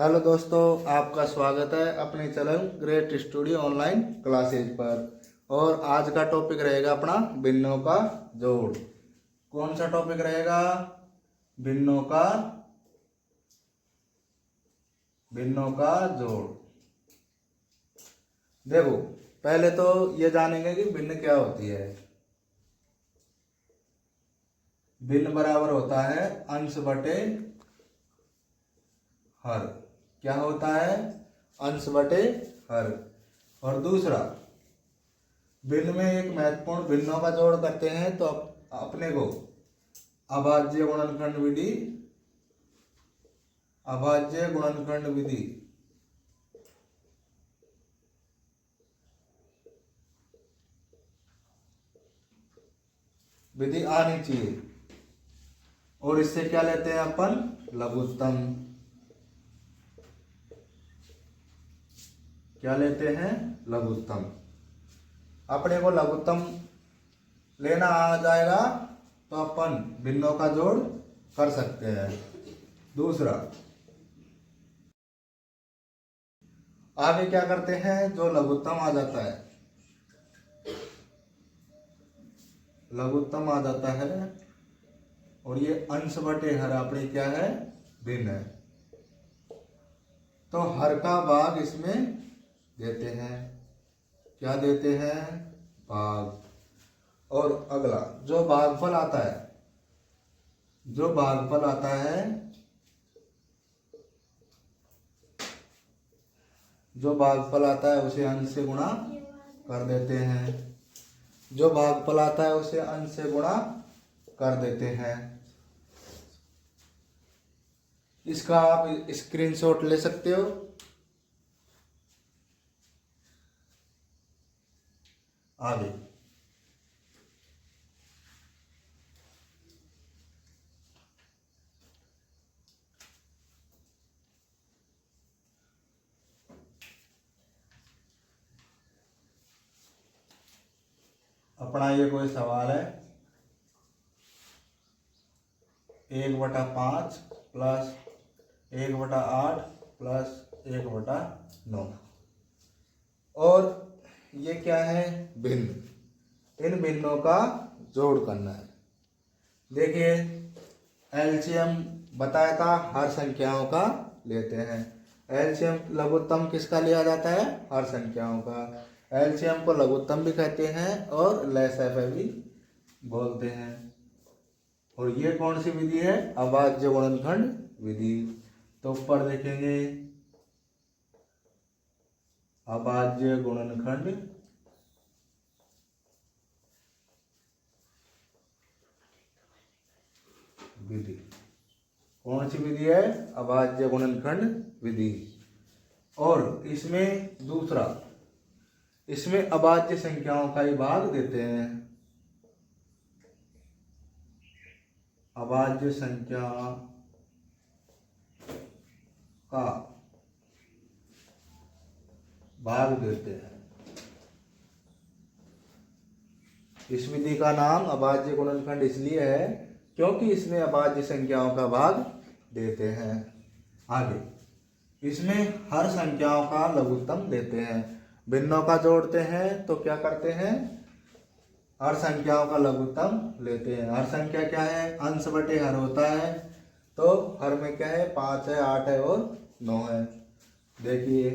Hello दोस्तों, आपका स्वागत है अपने channel great studio online classes पर। और आज का टॉपिक रहेगा अपना भिन्नों का जोड़। कौन सा टॉपिक रहेगा? भिन्नों का जोड़। देखो, पहले तो ये जानेंगे कि भिन्न क्या होती है। भिन्न बराबर होता है अंश बटे हर। क्या होता है? अंश बटे हर। और दूसरा, भिन्न में एक महत्वपूर्ण भिन्नों का जोड़ करते हैं तो अपने को अभाज्य गुणनखंड विधि आनी चाहिए। और इससे क्या लेते हैं अपन? लघुत्तम। क्या लेते हैं? लघुत्तम। अपने को लघुत्तम लेना आ जाएगा तो अपन भिन्नों का जोड़ कर सकते हैं। दूसरा, आगे क्या करते हैं? जो लघुत्तम आ जाता है, और ये अंश बटे हर अपनी क्या है? भिन्न है। तो हर का भाग इसमें देते हैं। क्या देते हैं? भाग। और अगला जो भागफल आता है उसे अंश से गुणा कर देते हैं। इसका आप स्क्रीनशॉट ले सकते हो। आगे अपना ये कोई सवाल है, 1/5 प्लस 1/8 प्लस 1/9। और ये क्या है? भिन्न। इन भिन्नों का जोड़ करना है। देखिए, एलसीएम बताया था हर संख्याओं का लेते हैं। एलसीएम लघुत्तम किसका लिया जाता है? हर संख्याओं का। एलसीएम को लघुत्तम भी कहते हैं और लसाअ भी बोलते हैं। और ये कौन सी विधि है? अभाज्य गुणनखंड विधि। तो ऊपर देखेंगे, अभाज्य गुणनखंड विधि। कौन सी विधि है? अभाज्य गुणनखंड विधि। और इसमें दूसरा, इसमें अभाज्य संख्याओं का ही भाग देते हैं। अभाज्य संख्या का भाग देते हैं। इस विधि का नाम अभाज्य गुणनखंड इसलिए है क्योंकि इसमें अभाज्य संख्याओं का भाग देते हैं। आगे, इसमें हर संख्याओं का लघुत्तम देते हैं। भिन्नों का जोड़ते हैं तो क्या करते हैं? हर संख्याओं का लघुत्तम लेते हैं। हर संख्या क्या है? अंश बटे हर होता है। तो हर में क्या है? 5 है, 8 है और 9 है। देखिए,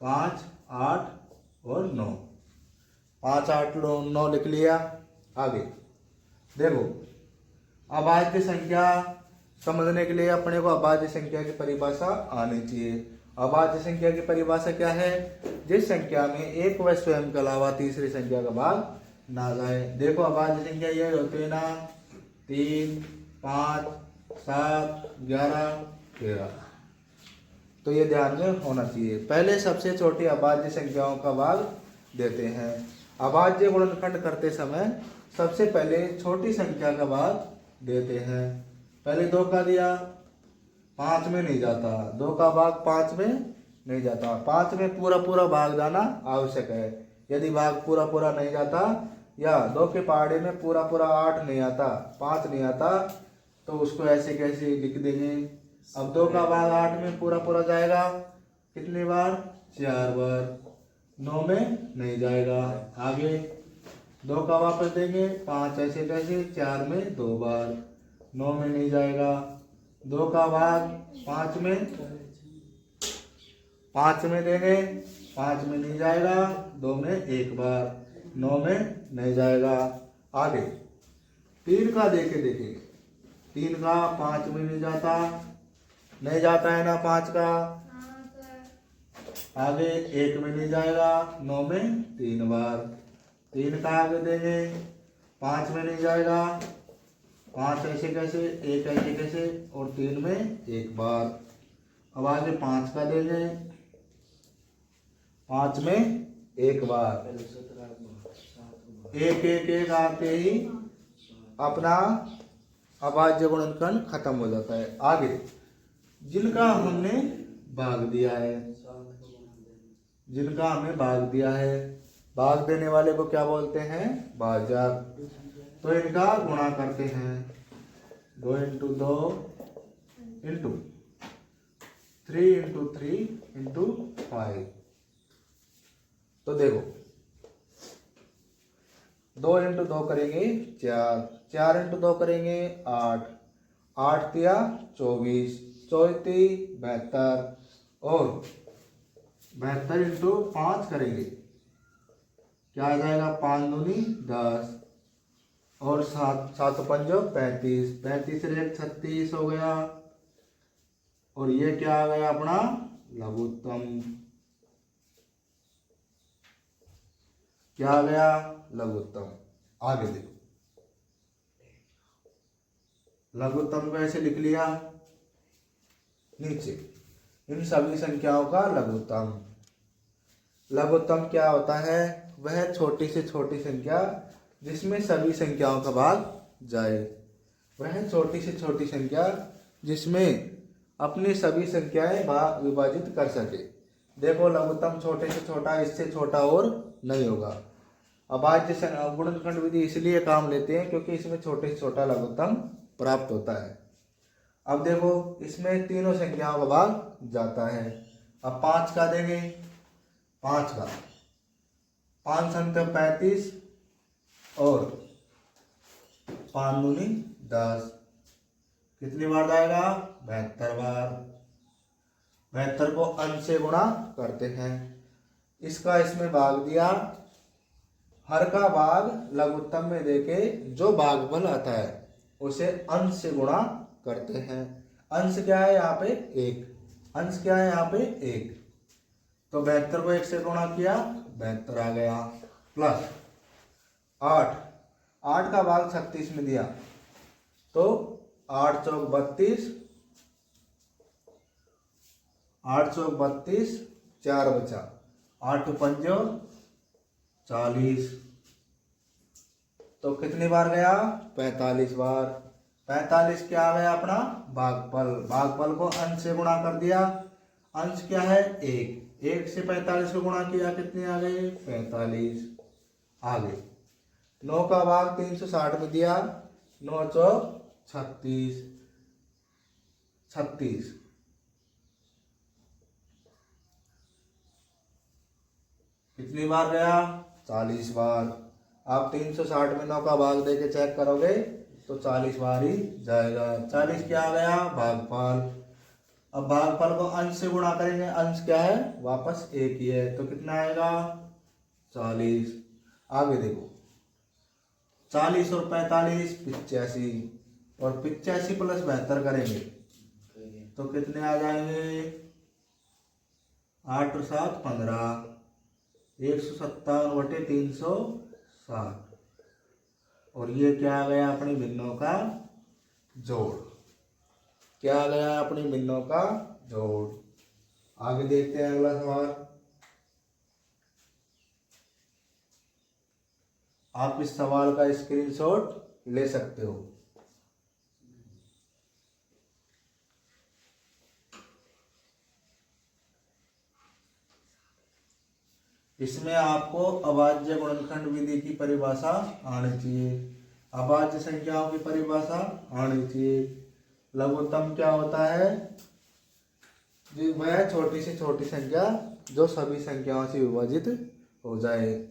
5, 8 और 9। 5, 8, 9 लिख लिया। आगे देखो, अभाज्य संख्या समझने के लिए अपने को अभाज्य संख्या की परिभाषा आनी चाहिए। अभाज्य संख्या की परिभाषा क्या है? जिस संख्या में एक व स्वयं के अलावा तीसरी संख्या का भाग ना जाए। देखो, अभाज्य संख्या ये होते हैं ना, 3, 5, 7, 11, 13। तो ये ध्यान में होना चाहिए। पहले सबसे छोटी अभाज्य संख्याओं का भाग देते हैं। अभाज्य गुणनखंड करते समय सबसे पहले छोटी संख्या का भाग देते हैं। पहले 2 का दिया, 5 में नहीं जाता। 2 का भाग 5 में नहीं जाता। 5 में पूरा भाग जाना आवश्यक है। यदि भाग पूरा नहीं जाता, या 2 के पहाड़े में पूरा 8 नहीं आता, 5 नहीं आता, तो उसको ऐसे कैसे लिख देंगे? अब 2 का भाग 8 में पूरा पूरा जाएगा, कितनी बार? 4 बार। 9 में नहीं जाएगा। आगे 2 का वापस देंगे, 5 ऐसे कैसे, 4 में 2 बार, 9 में नहीं जाएगा। 2 का भाग 5 में देंगे, 5 में नहीं जाएगा, 2 में 1 बार, 9 में नहीं जाएगा। आगे 3 का देखेंगे, 3 का 5 में नहीं जाता है ना 5 का। आगे 1 में नहीं जाएगा, 9 में 3 बार, 3 का आगे देंगे, 5 में नहीं जाएगा, 5 ऐसे कैसे, 1 ऐसे कैसे, और 3 में 1 बार। अब आगे 5 का देंगे, 5 में 1 बार, 1 1 1 आते ही अपना अभाज्य गुणनखंड खत्म हो जाता है। आगे जिनका हमने भाग दिया है, जिनका हमें भाग दिया है, भाग देने वाले को क्या बोलते हैं? भाजक। तो इनका गुणा करते हैं, 2 इंटू 2 इंटू 3 इंटू 3 इंटू 5। तो देखो 2 इंटू 2 करेंगे 4, 4 इंटू 2 करेंगे 8, 8 तिया 24, 24 72, और 72 इंटू 5 करेंगे, क्या आ जाएगा? 5 दूनी 10, और 7 7 पंजो 35, 35 से 36 हो गया, और ये क्या आ गया अपना? लघुत्तम। क्या आ गया? लघुत्तम। आगे देखो, लघुत्तम को ऐसे लिख लिया, नीचे इन सभी संख्याओं का लघुत्तम। लघुत्तम क्या होता है? वह छोटी से छोटी संख्या जिसमें सभी संख्याओं का भाग जाए, वह छोटी से छोटी संख्या जिसमें अपनी सभी संख्याएं भाग विभाजित कर सके। देखो लघुत्तम छोटे से छोटा, इससे छोटा और नहीं होगा। अभाज्य गुणनखंड विधि इसलिए काम लेते हैं क्योंकि इसमें छोटे से छोटा लघुत्तम प्राप्त होता है। अब देखो इसमें तीनों संख्याओं का भाग जाता है। अब 5 का देंगे, 5 का 5 संख्या 35, और 5 दूनी 10, कितनी बार जाएगा? 72 बार। 72 को अंश से गुणा करते हैं, इसका इसमें भाग दिया, हर का भाग लघुत्तम में देके जो भागफल आता है उसे अंश से गुणा करते हैं। अंश क्या है यहाँ पे? 1। अंश क्या है यहाँ पे? 1। तो 72 को 1 से गुणा किया, 72 आ गया, प्लस 8, 8 का भाग 36 में दिया, तो 8 चौक 32, 8 चौक 32, 4 बचा, 8 पंजो 40, तो कितनी बार गया? 45 बार। 45 क्या आ गया अपना? भागफल। भागफल को अंश से गुणा कर दिया, अंश क्या है? 1। 1 से 45 को गुणा किया, कितने आ गए? 45। आगे 9 का भाग 360 में दिया, 9 चौक 36, 36, कितनी बार गया? 40 बार। आप 360 में 9 का भाग देके चेक करोगे तो 40 बार ही जाएगा। 40 क्या आ गया? भागफल। अब भागफल को अंश से गुणा करेंगे, अंश क्या है? वापस 1 ही है, तो कितना आएगा? 40। आगे देखो 40 और 45 85, और 85 प्लस 72 करेंगे तो कितने आ जाएंगे? 8 और 7 15, 157/360, और ये क्या आ गया? अपनी भिन्नों का जोड़। क्या आ गया? अपनी भिन्नों का जोड़। आगे देखते हैं अगला सवाल। आप इस सवाल का स्क्रीनशॉट ले सकते हो। इसमें आपको अभाज्य गुणनखंड विधि की परिभाषा आनी चाहिए, अभाज्य संख्याओं की परिभाषा आनी चाहिए। लघुत्तम क्या होता है? जी वह छोटी से छोटी संख्या जो सभी संख्याओं से विभाजित हो जाए।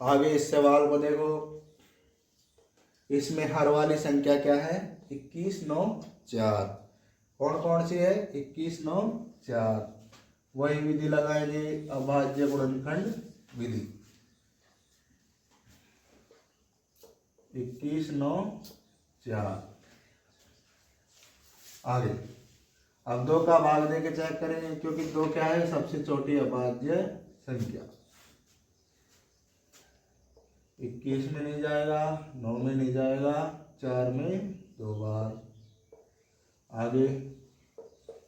आगे इस सवाल को देखो, इसमें हर वाली संख्या क्या है? 21, 9, 4। कौन कौन सी है? 21, 9, 4। वही विधि लगाएंगे, अभाज्य गुणनखंड विधि। 21, 9, 4। आगे अब 2 का भाग देके चेक करेंगे, क्योंकि 2 क्या है? सबसे छोटी अभाज्य संख्या। 21 में नहीं जाएगा, 9 में नहीं जाएगा, 4 में 2 बार। आगे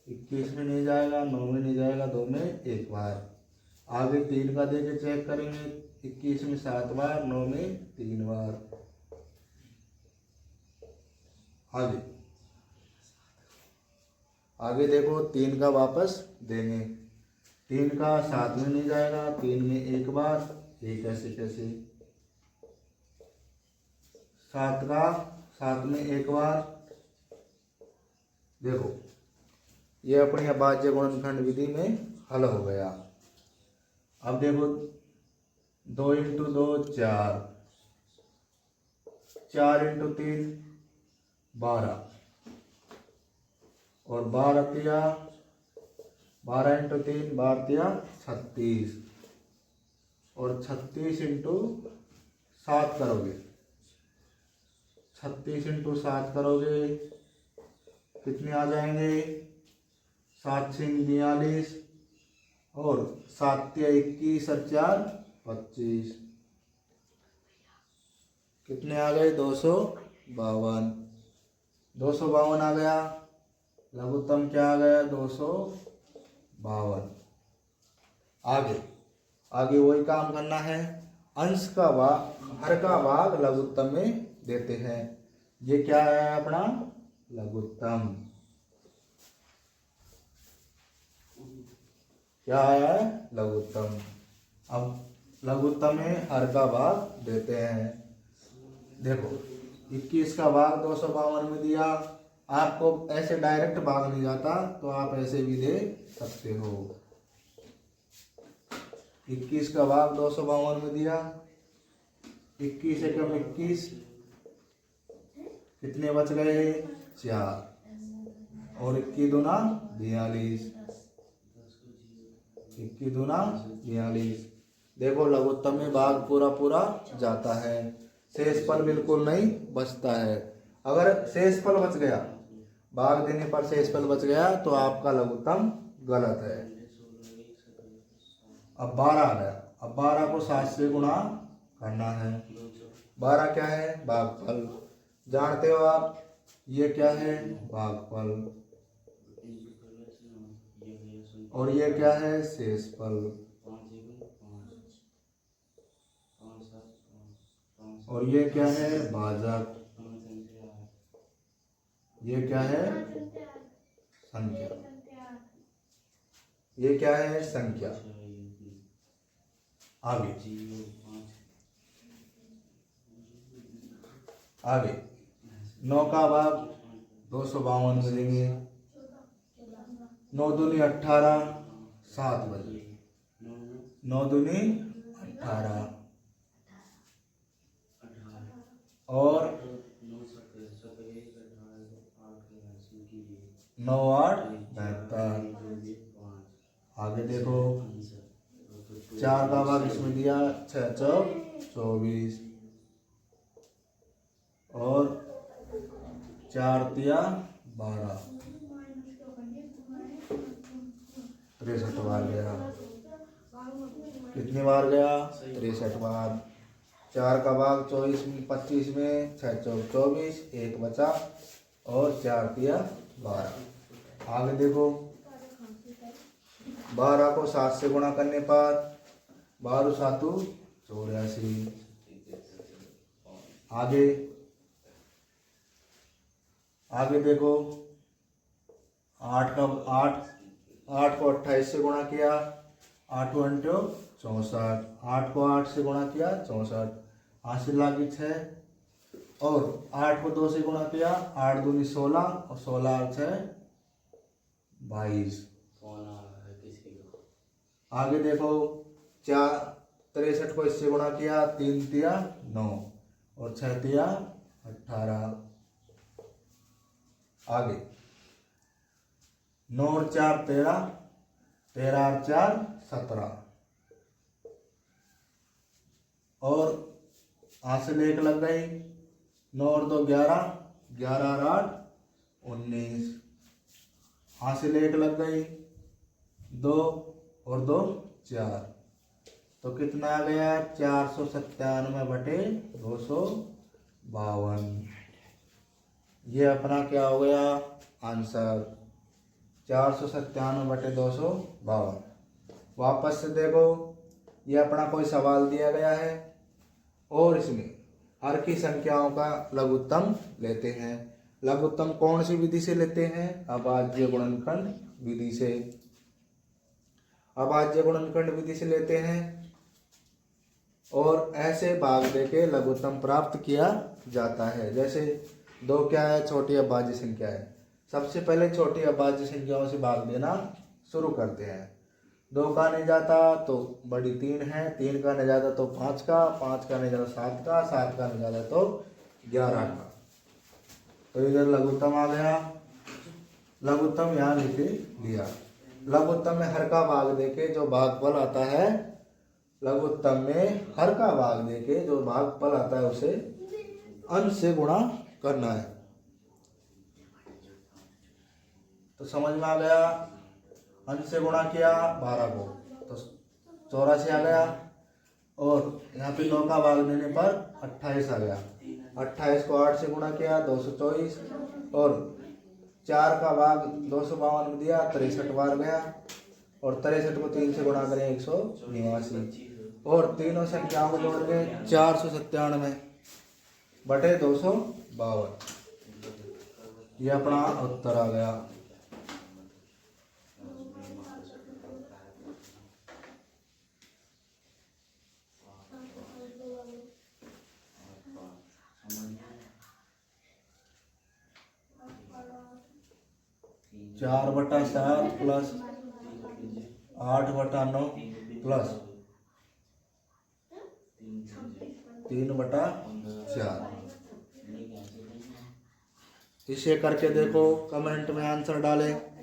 21 में नहीं जाएगा, 9 में नहीं जाएगा, 2 में 1 बार। आगे 3 का देके चेक करेंगे, 21 में 7 बार, 9 में 3 बार। आगे देखो 3 का वापस देंगे, 3 का 7 में नहीं जाएगा, 3 में 1 बार, एक ऐसे कैसे। 7 का 7 में 1 बार। देखो ये अपनी अभाज्य गुणनखंड विधि में हल हो गया। अब देखो 2 × 2 4, 4 × 3 12, और 12 × 3 12 36, और 36 × 7 करोगे, 36 × 7 करोगे कितने आ जाएंगे? 7 × 42, और 7 × 21 और 4 25। कितने आ गए? 252। 252 आ गया। लघुत्तम क्या आ गया? 252। आगे वही काम करना है, अंश का भाग हर का भाग लघुत्तम में देते हैं। ये क्या है अपना? लघुत्तम। क्या आया है? लघुत्तम। अब लघुत्तम में हर का भाग देते हैं। देखो 21 का भाग 252 में दिया, आपको ऐसे डायरेक्ट भाग नहीं जाता तो आप ऐसे भी दे सकते हो। 21 का भाग 252 में दिया, 21 एकम 21, कितने बच गए? 4, और 21 दूना 42, 21 दूना 42। देखो लघुत्तम में भाग पूरा पूरा जाता है, शेषफल बिल्कुल नहीं बचता है। अगर शेषफल बच गया, भाग देने पर शेषफल बच गया, तो आपका लघुत्तम गलत है। अब 12 आ गया। अब 12 को 7 से गुणा करना है। 12 क्या है? भागफल। जानते हो आप, ये क्या है? भागफल। और ये क्या है? शेषफल। और ये क्या है? भाजक। ये क्या है? संख्या। ये क्या है? संख्या। आगे 9 का भाग 252 में देंगे। 9 दूनी 18, 7 बजे। 9 दूनी 18, और 9 8 72। आगे देखो 4 का भाग इसमें दिया, 6 चौक 24, और 4 तिया 12, 63 बार गया। कितनी बार गया? 63 बार। 4 का भाग 25 में, 6 चौक 24, 1 बचा, और 4 तिया 12। आगे देखो 12 को 7 से गुणा करने पर 12 सातु 84। आगे आगे देखो, 8 को 28 से गुणा किया, 8 अंटो 64, 8 को 8 से गुणा किया 64, हासिल लागी 6, और 8 को 2 से गुणा किया, 8 दूनी 16 और 16 6 22। आगे देखो, 63 को इससे गुणा किया, 3 तिया 9 और 6 तिया 18। आगे 9 और 4 13, 13 और 4 17, और हासिल 1 लग गई, 9 और 2 11, 11 और 8 19, हासिल 1 लग गई, 2 और 2 4, तो कितना आ गया 497 बटे 252। ये अपना क्या हो गया आंसर, 497 बटे 252। वापस से देखो, ये अपना कोई सवाल दिया गया है और इसमें हर की संख्याओं का लघुत्तम लेते हैं। लघुत्तम कौन सी विधि से लेते हैं, अभाज्य गुणनखंड विधि से। अभाज्य गुणनखंड विधि से लेते हैं और ऐसे भाग देके लघुत्तम प्राप्त किया जाता है। जैसे 2 क्या है, छोटी अभाज्य संख्या है। सबसे पहले छोटी अभाज्य संख्याओं से भाग देना शुरू करते हैं। 2 का नहीं जाता तो बड़ी 3 है, 3 का नहीं जाता तो 5 का, 5 का नहीं जाता 7 का, 7 का नहीं जाता तो 11 का। तो इधर लघुत्तम आ गया, लघुत्तम यहाँ लिख लिया। लघुत्तम में हर का भाग देके जो भागफल आता है, लघुत्तम में हर का भाग देके जो भागफल आता है उसे अंश से गुणा करना है। तो समझ में आ गया, अंश से गुणा किया 12 को तो 84 आ गया, और यहाँ पे 9 का भाग देने पर 28 आ गया। 28 को 8 से गुणा किया 224, और 4 का भाग 252 में दिया 63 बार गया, और 63 को 3 से गुणा करें 189, और तीनों संख्याओं को जोड़ के 497 बटे 252। ये अपना उत्तर आ गया। चार बटा 7 प्लस 8 बटा 9 प्लस 3 बटा 4। इसे करके देखो, कमेंट में आंसर डालें।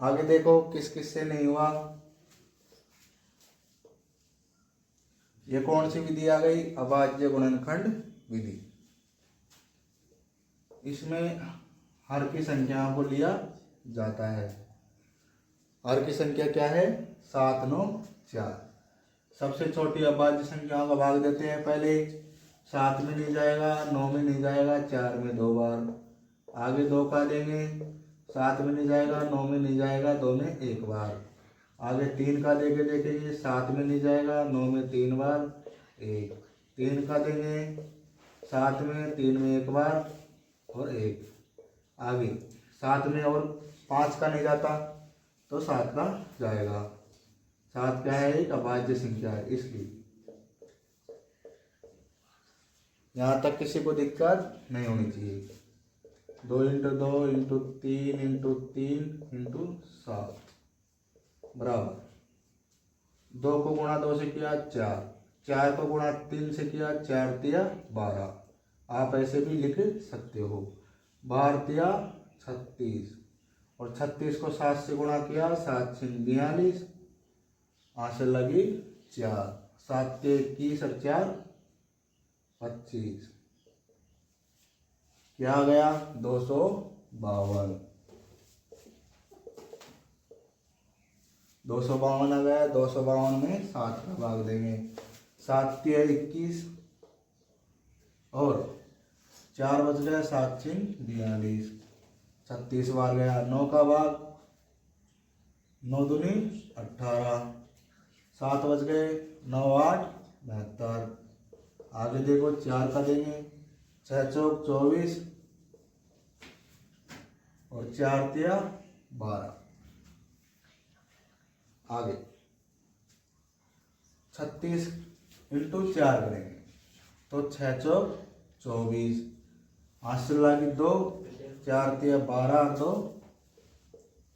आगे देखो किस किस से नहीं हुआ। ये कौन सी विधि आ गई? अभाज्य गुणनखंड विधि। इसमें हर की संख्याओं को लिया जाता है। हर की संख्या क्या है? 7, 9, 4। सबसे छोटी अभाज्य संख्याओं का भाग देते हैं पहले। 7 में नहीं जाएगा, 9 में नहीं जाएगा, 4 में 2 बार। आगे 2 का देंगे, 7 में नहीं जाएगा, 9 में नहीं जाएगा, 2 में 1 बार। आगे 3 का देंगे, देखेंगे 7 में नहीं जाएगा, 9 में 3 बार, 1। 3 का देंगे, 7 में 3 में 1 बार और 1। आगे 7 में और 5 का नहीं जाता तो 7 का जाएगा। 7 क्या है? एक अभाज्य संख्या है, इसलिए यहाँ तक किसी को दिक्कत नहीं होनी चाहिए। 2 × 2 × 3 × 3 × 7 बराबर 2 को गुणा 2 से किया 4, 4 को गुणा 3 से किया 4 × 3 = 12। आप ऐसे भी लिख सकते हो 12 × 36 और 36 को 7 से गुणा किया 7 × 6 = 42। आंसर लगी 4। 7 के 21 और 4 25। क्या आ गया? 252। 252 आ गया। 252 में 7 का भाग देंगे। 7 के 21 और 4 बच गया, 7 × 6 = 42। 36 बार गया। 9 का भाग, 9 दूनी 18। 7 बच गए, 9 8 72। आगे देखो 4 का देंगे, 6 चौक 24 और 4 तिया 12। आगे 36 × 4 करेंगे तो 6 चौक 24। आंसर लगी 2। 4 तिया 12 और 2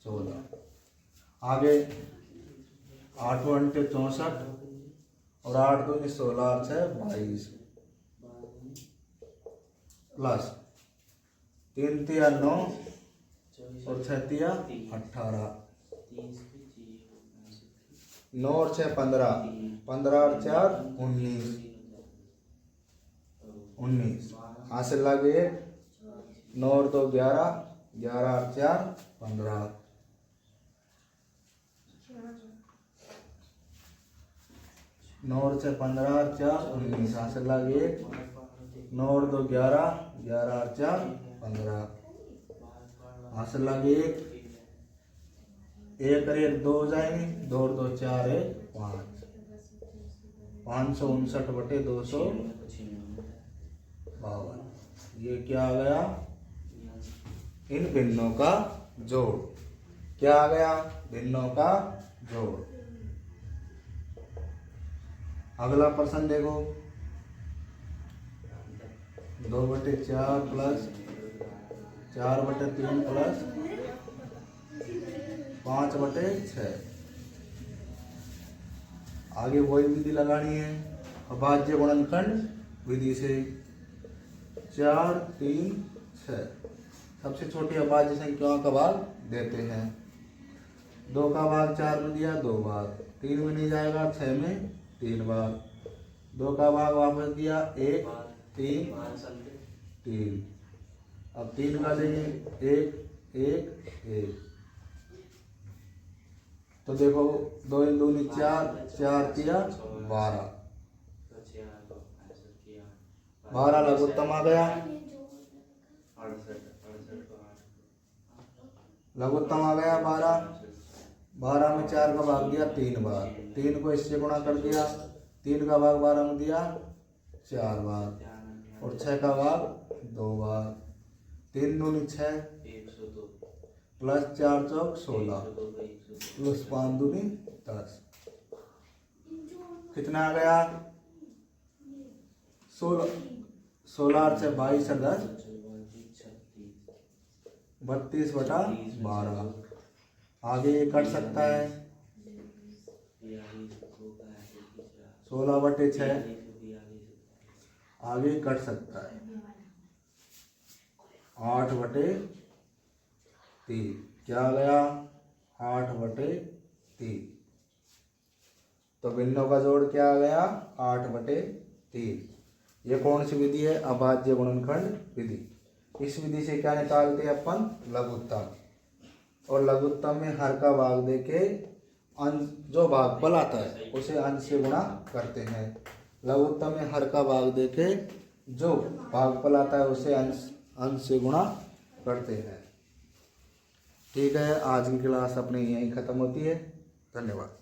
14। आगे 8 × 1 = 64 और 8 × 2 = 16 और 6 = 22 प्लस 3 तिया 9 और 6 तिया 18। 9 और 6 15, 15 और 4 19। 19 हासिल लगे 9 और 2 11, 11 और 4 15। 9 और 6 15 और 4 19 हासिल लगे 9 और 2 11, 11 और 4 15। हासिल लगे 1 और 1 2 हो जाएंगे, 2 और 2 4 1 5। 559 बटे 252। ये क्या आ गया? इन भिन्नों का जोड़। क्या आ गया? भिन्नों का जोड़। अगला प्रश्न देखो, 2/4 प्लस 4/3 प्लस 5/6। आगे वही विधि लगानी है, अभाज्य गुणनखंड विधि से। 4 3 6 सबसे छोटी अभाज्य संख्याओं का भाग देते हैं। 2 का भाग 4 में दिया 2 बार, 3 में नहीं जाएगा, 6 में 3 बार। 2 का भाग वापस दिया 1 3 3। अब 3 का देंगे 1 1 1। तो देखो 2 × 2 = 4, 4 तिया 12। 12 लघुत्तम आ गया। लघुत्तम आ गया 12। 12 में 4 का भाग दिया 3 बार, 3 को इससे गुणा कर दिया, 3 का भाग 12 में दिया 4 बार और 6 का भाग 2 बार। 3 दूनी 6 प्लस 4 चौक 16 प्लस 5 दूनी 10। कितना आ गया? 16। 16 और 6 22 और 10 32/12। आगे ये कट सकता है 16/6। आगे कट सकता है 8/3। क्या आ गया? 8/3। तो भिन्नों का जोड़ क्या आ गया? 8/3। ये कौन सी विधि है? अभाज्य गुणनखंड विधि। इस विधि से क्या निकालते हैं अपन? लघुत्तम। और लघुत्तम में हर का भाग देके अंश, जो भागफल आता है उसे अंश से गुणा करते हैं। लघुत्तम में हर का भाग देके जो भागफल आता है उसे अंश से गुणा करते हैं। ठीक है, आज की क्लास अपनी यहीं ख़त्म होती है। धन्यवाद।